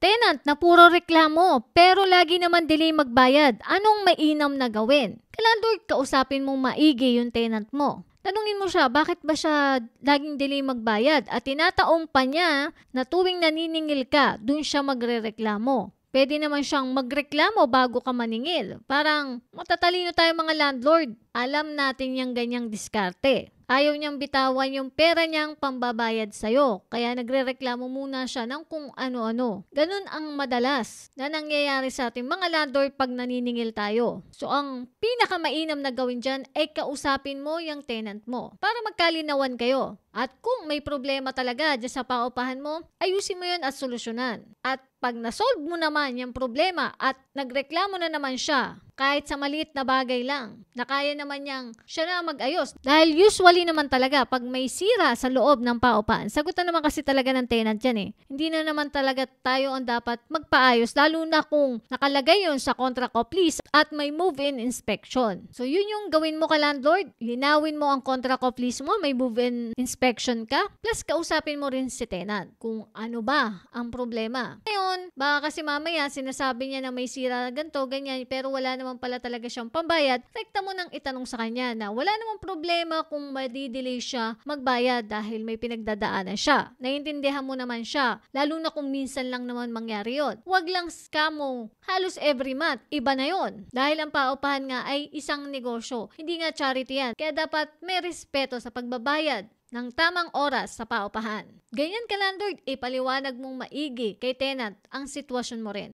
Tenant na puro reklamo pero lagi naman delay magbayad. Anong mainam na gawin? Landlord, kausapin mong maigi yung tenant mo. Tanungin mo siya, bakit ba siya laging delay magbayad? At tinataong pa niya na tuwing naniningil ka, dun siya magrereklamo. Pwede naman siyang magreklamo bago ka maningil. Parang matatalino tayo mga landlord. Alam natin yung ganyang diskarte. Ayaw niyang bitawan yung pera niyang pambabayad sa'yo. Kaya nagrereklamo muna siya ng kung ano-ano. Ganun ang madalas na nangyayari sa ating mga landlord pag naniningil tayo. So ang pinakamainam na gawin dyan ay kausapin mo yung tenant mo para magkalinawan kayo. At kung may problema talaga dyan sa paupahan mo, ayusin mo yun at solusyonan. At pag nasolve mo naman yung problema at nagreklamo na naman siya, kahit sa maliit na bagay lang, na kaya naman niyang siya na mag-ayos. Dahil usually naman talaga, pag may sira sa loob ng paupahan, sagutan naman kasi talaga ng tenant yan eh. Hindi na naman talaga tayo ang dapat magpaayos, lalo na kung nakalagay yun sa contract of lease at may move-in inspection. So yun yung gawin mo ka landlord, linawin mo ang contract of lease mo, may move-in inspection ka, plus kausapin mo rin si tenant kung ano ba ang problema. Ngayon, baka kasi mamaya sinasabi niya na may sira ganito, ganyan, pero wala naman pala talaga siyang pambayad, rekta mo nang itanong sa kanya na wala namang problema kung madidelay siya magbayad dahil may pinagdadaanan siya. Naiintindihan mo naman siya, lalo na kung minsan lang naman mangyari yun. Huwag lang scam mo halos every month, iba na yun. Dahil ang paupahan nga ay isang negosyo, hindi nga charity yan. Kaya dapat may respeto sa pagbabayad ng tamang oras sa paupahan. Ganyan ka landlord, ipaliwanag mong maigi kay tenant ang sitwasyon mo rin.